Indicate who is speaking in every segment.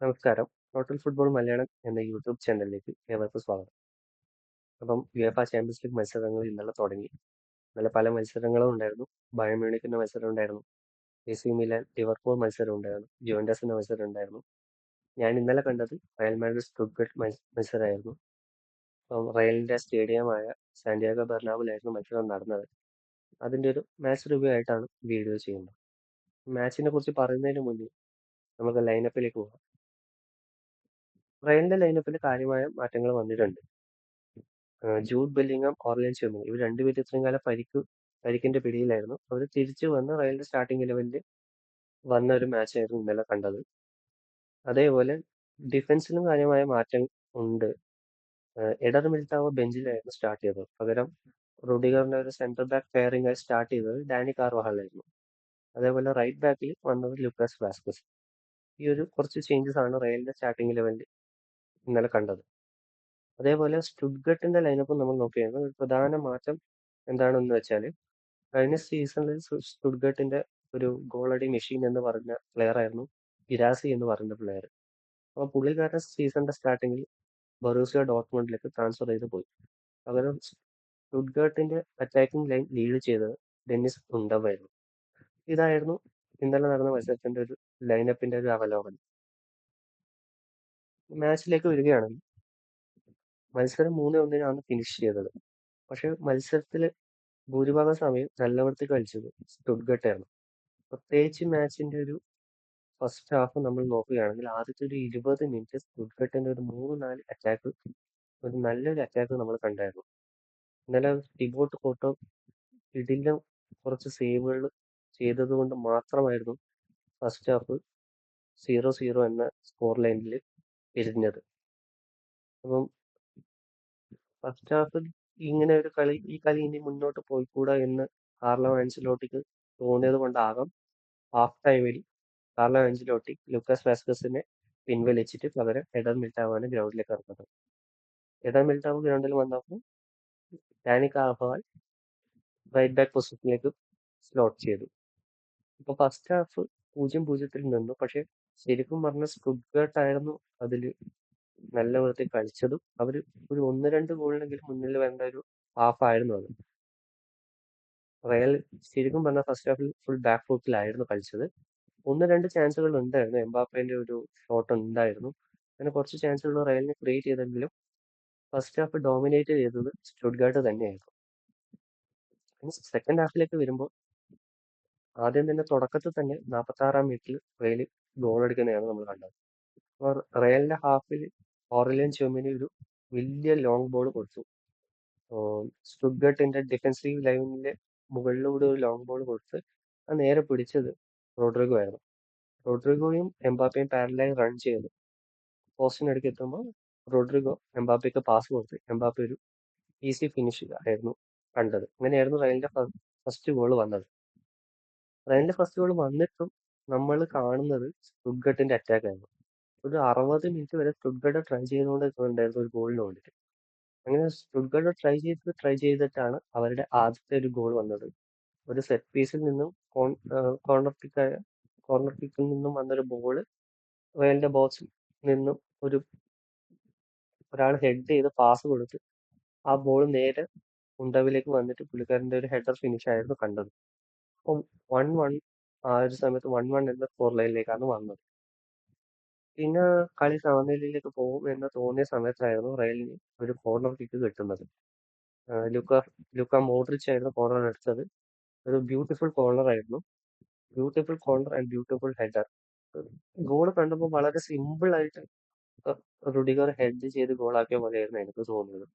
Speaker 1: നമസ്കാരം. Total football Malayalam എന്ന YouTube ചാനലിലേക്ക് ഏവർക്കും സ്വാഗതം. അപ്പം യുവേഫ ചാമ്പ്യൻസ് ലീഗ് മത്സരങ്ങൾ ഇന്നലെ തുടങ്ങി. ഇന്നലെ പല മത്സരങ്ങളും ഉണ്ടായിരുന്നു. ബയേൺ മ്യൂണിക്കിന്റെ മത്സരം ഉണ്ടായിരുന്നു. എസി മിലാൻ ലിവർപൂൾ മത്സരം ഉണ്ടായിരുന്നു. ജുവന്റസിന്റെ മത്സരം ഉണ്ടായിരുന്നു. ഞാൻ ഇന്നലെ കണ്ടത് റയൽ മാഡ്രിഡ് സ്റ്റുട്ട്ഗർട്ട് മത്സരമായിരുന്നു. അപ്പം റയലിന്റെ സ്റ്റേഡിയമായ സാന്റിയാഗോ ബെർണാബിലായിരുന്നു മത്സരം നടന്നത്. അതിന്റെ ഒരു മാച്ച് റിവ്യൂ ആയിട്ടാണ് വീഡിയോ ചെയ്യുന്നത്. മാച്ചിനെ കുറിച്ച് പറയുന്നതിന് മുന്നേ നമുക്ക് ലൈനപ്പിലേക്ക് പോകാം. റയലിന്റെ ലൈനപ്പിൽ കാര്യമായ മാറ്റങ്ങൾ വന്നിട്ടുണ്ട്. ജൂഡ് ബെല്ലിങ്ങം, ഓർലിയൻ ചെമനി ഇവർ രണ്ടുപേരും ഇത്രയും കാലം പരിക്കിന്റെ പിടിയിലായിരുന്നു. അവർ തിരിച്ചു വന്ന് റയലിന്റെ സ്റ്റാർട്ടിംഗ് ഇലവനിൽ വന്ന ഒരു മാച്ചായിരുന്നു ഇന്നലെ കണ്ടത്. അതേപോലെ ഡിഫൻസിലും കാര്യമായ മാറ്റം ഉണ്ട്. എഡർ മിലിറ്റാവോ ബെഞ്ചിലായിരുന്നു സ്റ്റാർട്ട് ചെയ്തത്. പകരം റുഡിഗറിന്റെ ഒരു സെന്റർ ബാക്ക് പെയറിംഗ് ആയി സ്റ്റാർട്ട് ചെയ്തത് ഡാനി കാർവഹാളായിരുന്നു. അതേപോലെ റൈറ്റ് ബാക്കിൽ വന്നത് ലൂക്കാസ് വാസ്കസ്. ഈ ഒരു കുറച്ച് ചേഞ്ചസ് ആണ് റയലിന്റെ സ്റ്റാർട്ടിംഗ് ഇലവനിൽ ഇന്നലെ കണ്ടത്. അതേപോലെ സ്റ്റുട്ട്ഗർട്ടിന്റെ ലൈനപ്പ് നമ്മൾ നോക്കുകയാണ്. ഒരു പ്രധാന മാറ്റം എന്താണെന്ന് വെച്ചാൽ കഴിഞ്ഞ സീസണിൽ സ്റ്റുട്ട്ഗർട്ടിന്റെ ഒരു ഗോളടി മെഷീൻ എന്ന് പറഞ്ഞ പ്ലെയർ ആയിരുന്നു ഗിരാസി എന്ന് പറയുന്ന പ്ലെയർ. അപ്പോൾ പുള്ളിക്കാരൻ സീസണിന്റെ സ്റ്റാർട്ടിങ്ങിൽ ബൊറൂസിയ ഡോർട്ട്മുണ്ടിലേക്ക് ട്രാൻസ്ഫർ ചെയ്ത് പോയി. പകരം സ്റ്റുട്ട്ഗർട്ടിന്റെ അറ്റാക്കിംഗ് ലൈൻ ലീഡ് ചെയ്തത് ഡെന്നിസ് ഉണ്ടവായിരുന്നു. ഇതായിരുന്നു ഇന്നലെ നടന്ന മത്സരത്തിന്റെ ഒരു ലൈനപ്പിന്റെ ഒരു അവലോകനം. മാച്ചിലേക്ക് വരികയാണെങ്കിൽ മത്സരം 3-1 ഫിനിഷ് ചെയ്തത്. പക്ഷെ മത്സരത്തിൽ ഭൂരിഭാഗം സമയം നല്ലവൃത്തി കളിച്ചത് സ്റ്റുട്ട്ഗർട്ടായിരുന്നു. പ്രത്യേകിച്ച് മാച്ചിന്റെ ഒരു ഫസ്റ്റ് ഹാഫ് നമ്മൾ നോക്കുകയാണെങ്കിൽ ആദ്യത്തെ ഒരു 20 മിനിറ്റ് സ്റ്റുട്ട്ഗർട്ടിന്റെ ഒരു 3-4 അറ്റാക്ക്, ഒരു നല്ലൊരു അറ്റാക്ക് നമ്മൾ കണ്ടായിരുന്നു. ഇന്നലെ ടിബോട്ട് കോട്ടോ ഇതിലും കുറച്ച് സേവുകൾ ചെയ്തത് കൊണ്ട് മാത്രമായിരുന്നു ഫസ്റ്റ് ഹാഫ് 0-0 എന്ന സ്കോർ ലൈനിൽ പിരിഞ്ഞത്. അപ്പം ഫസ്റ്റ് ഹാഫിൽ ഇങ്ങനെ ഒരു ഈ കളി ഇനി മുന്നോട്ട് പോയിക്കൂടാ എന്ന് കാർലോ ആൻസലോട്ടിക്ക് തോന്നിയത് കൊണ്ടാകാം ഹാഫ് ടൈമിൽ കാർലോ ആൻസലോട്ടി ലൂക്കാസ് വാസ്കസിനെ പിൻവലിച്ചിട്ട് പകരം എഡർ മിലിറ്റാവോനെ ഗ്രൗണ്ടിലേക്ക് ഇറക്കുന്നത്. എഡർ മിലിറ്റാവോ ഗ്രൗണ്ടിൽ വന്നപ്പോൾ ഡാനി കാർവഹാൾ റൈറ്റ് ബാക്ക് പൊസിഷനിലേക്ക് സ്ലോട്ട് ചെയ്തു. ഇപ്പൊ ഫസ്റ്റ് ഹാഫ് 0-0 നിന്നു. പക്ഷെ ശരിക്കും പറഞ്ഞ സ്റ്റുട്ട്ഗർട്ട് ആയിരുന്നു അതിൽ നല്ല വിധത്തിൽ കളിച്ചതും. അവർ ഒരു 1-2 ഗോളിനെങ്കിലും മുന്നിൽ വേണ്ട ഒരു ഹാഫ് ആയിരുന്നു അത്. റയൽ ശരിക്കും പറഞ്ഞ ഫസ്റ്റ് ഹാഫിൽ ഫുൾ ബാക്ക് ഫുട്ടിലായിരുന്നു കളിച്ചത്. 1-2 ചാൻസുകൾ ഉണ്ടായിരുന്നു. എംബാപ്പേന്റെ ഒരു ഷോട്ട് ഉണ്ടായിരുന്നു. അങ്ങനെ കുറച്ച് ചാൻസുകൾ റയലിന് ക്രിയേറ്റ് ചെയ്തെങ്കിലും ഫസ്റ്റ് ഹാഫ് ഡോമിനേറ്റ് ചെയ്തത് സ്റ്റുട്ട്ഗാർട്ട് തന്നെയായിരുന്നു. സെക്കൻഡ് ഹാഫിലേക്ക് വരുമ്പോൾ ആദ്യം തന്നെ തുടക്കത്തിൽ തന്നെ 46-ാം മിനിറ്റിൽ റയൽ ഗോൾ അടിക്കുന്നതാണ് നമ്മൾ കണ്ടത്. അപ്പോൾ റയലിന്റെ ഹാഫിൽ ഓറലിയൻ ചുമനി ഒരു വലിയ ലോങ് ബോൾ കൊടുത്തു. സ്റ്റുട്ട്ഗർട്ടിന്റെ ഡിഫൻസീവ് ലൈനിന്റെ മുകളിലൂടെ ഒരു ലോങ് ബോൾ കൊടുത്ത് അത് നേരെ പിടിച്ചത് റോഡ്രിഗോ ആയിരുന്നു. റോഡ്രിഗോയും എംബാപ്പയും പാരലായി റൺ ചെയ്തു. പോസ്റ്റിനടുക്ക് എത്തുമ്പോൾ റോഡ്രിഗോ എംബാപ്പയ്ക്ക് പാസ് കൊടുത്ത് എംബാപ്പ ഒരു ഈസി ഫിനിഷ് ആയിരുന്നു കണ്ടത്. അങ്ങനെയായിരുന്നു റയലിന്റെ ഫസ്റ്റ് ഗോൾ വന്നത്. റയലിന്റെ ഫസ്റ്റ് ഗോൾ വന്നിട്ടും നമ്മൾ കാണുന്നത് സ്റ്റുട്ട്ഗർട്ടിന്റെ അറ്റാക്ക് ആയിരുന്നു. ഒരു 60 മിനിറ്റ് വരെ സ്റ്റുട്ട്ഗർട്ട് ട്രൈ ചെയ്തുകൊണ്ടിരിക്കുന്നുണ്ടായിരുന്നു ഒരു ഗോളിന് വേണ്ടിയിട്ട്. അങ്ങനെ സ്റ്റുട്ട്ഗർട്ട് ട്രൈ ചെയ്തിട്ടാണ് അവരുടെ ആദ്യത്തെ ഒരു ഗോൾ വന്നത്. ഒരു സെറ്റ് പീസിൽ നിന്നും കോർണർ കിക്കിൽ നിന്നും വന്നൊരു ബോൾ റയലിന്റെ ബോക്സിൽ നിന്നും ഒരാൾ ഹെഡ് ചെയ്ത് പാസ് കൊടുത്ത് ആ ബോൾ നേരെ ഉണ്ടവിലേക്ക് വന്നിട്ട് പുള്ളിക്കാരന്റെ ഒരു ഹെഡർ ഫിനിഷ് ആയിരുന്നു കണ്ടത്. അപ്പം 1-1 ആ ഒരു സമയത്ത് 1-1 എന്ന സ്കോർ ലൈനിലേക്കാണ് വന്നത്. പിന്നെ കളി സമനിലയിലേക്ക് പോകും എന്ന് തോന്നിയ സമയത്തായിരുന്നു റയലിന് ഒരു കോർണർ കിക്ക് കിട്ടുന്നത്. ലുക്ക ലുക്ക മോഡ്രിച്ച് ആയിരുന്നു കോർണർ എടുത്തത്. ഒരു ബ്യൂട്ടിഫുൾ കോർണർ ആയിരുന്നു. Beautiful corner and beautiful header. Goal കണ്ടപ്പോൾ വളരെ സിമ്പിൾ ആയിട്ട് റുഡിഗർ ഹെഡ് ചെയ്ത് ഗോളാക്കിയ പോലെയായിരുന്നു എനിക്ക് തോന്നിയത്.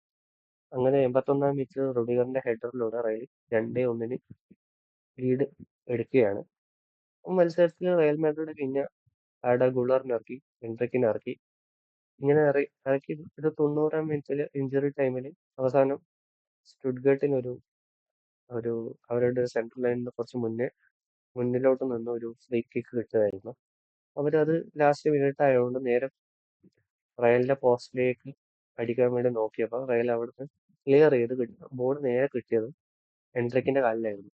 Speaker 1: അങ്ങനെ 81-ാം മിനിറ്റിൽ റുഡിഗറിന്റെ ഹെഡറിലൂടെ റയൽ 2-1 ലീഡ് എടുക്കുകയാണ്. മത്സരത്തിൽ റയൽ മാഡ്രിഡ് പിന്നെ ആഡ ഗുളറിനെ ഇറക്കി, എൻട്രിക്കിനെ ഇറക്കി. ഇങ്ങനെ ഇറക്കി ഒരു 90-ാം മിനിറ്റിൽ ഇഞ്ചുറി ടൈമിൽ അവസാനം സ്റ്റുട്ട്ഗർട്ടിന് ഒരു ഒരു അവരുടെ സെൻട്രൽ ലൈനിന് കുറച്ച് മുന്നിലോട്ട് നിന്ന് ഒരു ഫ്രീ കിക്ക് കിട്ടുമായിരുന്നു. അവരത് ലാസ്റ്റ് മിനിറ്റ് ആയതുകൊണ്ട് നേരെ റയലിന്റെ പോസ്റ്റിലേക്ക് അടിക്കാൻ വേണ്ടി നോക്കിയപ്പോൾ റയൽ അവിടുന്ന് ക്ലിയർ ചെയ്ത് ബോൾ നേരെ കിട്ടിയത് എൻട്രിക്കിന്റെ കാലിലായിരുന്നു.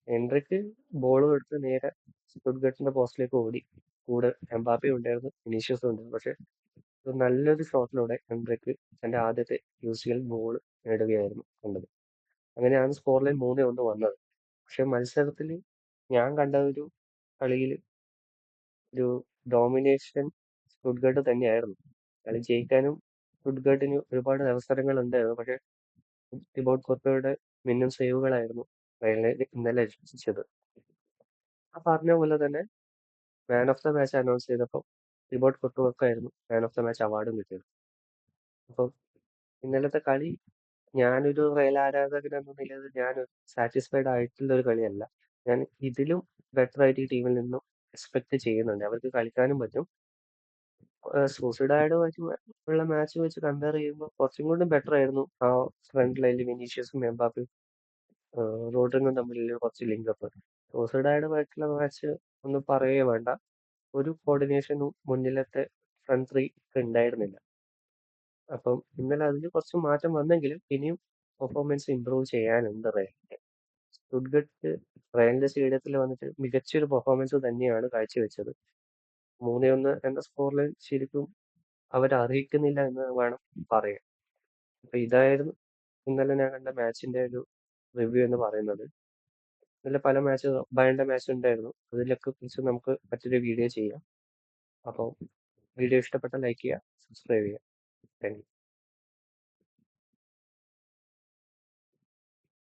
Speaker 1: എൻട്രിക്ക് ബോൾ എടുത്ത് നേരെ സ്റ്റുട്ട്ഗർട്ടിന്റെ പോസ്റ്റിലേക്ക് ഓടി. കൂടെ എംബാപ്പയും ഉണ്ടായിരുന്നു, വിനീഷ്യസും ഉണ്ടായിരുന്നു. പക്ഷെ ഒരു നല്ലൊരു ഷോട്ടിലൂടെ എംബ്രേക്ക് തന്റെ ആദ്യത്തെ UCL ഗോൾ നേടുകയായിരുന്നു കണ്ടത്. അങ്ങനെയാണ് സ്കോർ ലൈൻ 3-1 വന്നത്. പക്ഷെ മത്സരത്തിൽ ഞാൻ കണ്ട ഒരു കളിയിൽ ഒരു ഡോമിനേഷൻ സ്റ്റുട്ട്ഗർട്ട് തന്നെയായിരുന്നു. കളി ജയിക്കാനും സ്റ്റുട്ട്ഗർട്ടിന് ഒരുപാട് അവസരങ്ങൾ ഉണ്ടായിരുന്നു. പക്ഷെ തിബോട്ട് കോർട്ടോയുടെ മിന്നും സേവുകളായിരുന്നു റയലിനെ ഇന്നലെ രക്ഷിച്ചത്. ആ പറഞ്ഞ പോലെ തന്നെ man of the match announce ചെയ്തപ്പോൾ തിബോട്ട് കോർട്ടോക്കായിരുന്നു മാൻ ഓഫ് ദ മാച്ച് അവാർഡും കിട്ടിയത്. അപ്പം ഇന്നലത്തെ കളി ഞാനൊരു റയൽ ആരാധകൻ എന്ന നിലയിൽ ഞാൻ സാറ്റിസ്ഫൈഡ് ആയിട്ടുള്ള ഒരു കളിയല്ല. ഞാൻ ഇതിലും ബെറ്റർ ആയിട്ട് ഈ ടീമിൽ നിന്നും എക്സ്പെക്ട് ചെയ്യുന്നുണ്ട്. അവർക്ക് കളിക്കാനും പറ്റും. സൂസിഡായുമായിട്ട് ഉള്ള മാച്ച് വെച്ച് കമ്പയർ ചെയ്യുമ്പോൾ കുറച്ചും കൂടി ബെറ്റർ ആയിരുന്നു ആ ഫ്രണ്ട് ലൈനിൽ വിനീഷ്യസും എംബാപ്പയും റോഡ്രിഗും തമ്മിലുള്ള കുറച്ച് ലിങ്കപ്പ്. സൂസിഡായുമായിട്ടുള്ള മാച്ച് ഒന്നും പറയുകയേ വേണ്ട. ഒരു കോർഡിനേഷനും മുന്നിലത്തെ ഫ്രണ്ട് ത്രീ ഉണ്ടായിരുന്നില്ല. അപ്പം ഇന്നലെ അതിൽ കുറച്ച് മാറ്റം വന്നെങ്കിലും ഇനിയും പെർഫോമൻസ് ഇമ്പ്രൂവ് ചെയ്യാനുണ്ട് റയലിന്റെ. സ്റ്റുട്ട്ഗർട്ട് റയലിന്റെ സ്റ്റേഡിയത്തിൽ വന്നിട്ട് മികച്ചൊരു പെർഫോമൻസ് തന്നെയാണ് കാഴ്ചവെച്ചത്. 3-1 എന്ന സ്കോർ ലൈൻ ശരിക്കും അവരർഹിക്കുന്നില്ല എന്ന് വേണം പറയാൻ. അപ്പൊ ഇതായിരുന്നു ഇന്നലെ ഞാൻ കണ്ട മാച്ചിന്റെ ഒരു റിവ്യൂ എന്ന് പറയുന്നത്. ഇന്നലെ പല മാച്ച് ബയന്റെ മാച്ച് ഉണ്ടായിരുന്നു. അതിലൊക്കെ കുറിച്ച് നമുക്ക് മറ്റൊരു വീഡിയോ ചെയ്യാം. അപ്പോൾ വീഡിയോ ഇഷ്ടപ്പെട്ട ലൈക്ക് ചെയ്യുക, സബ്സ്ക്രൈബ് ചെയ്യുക. Thank you.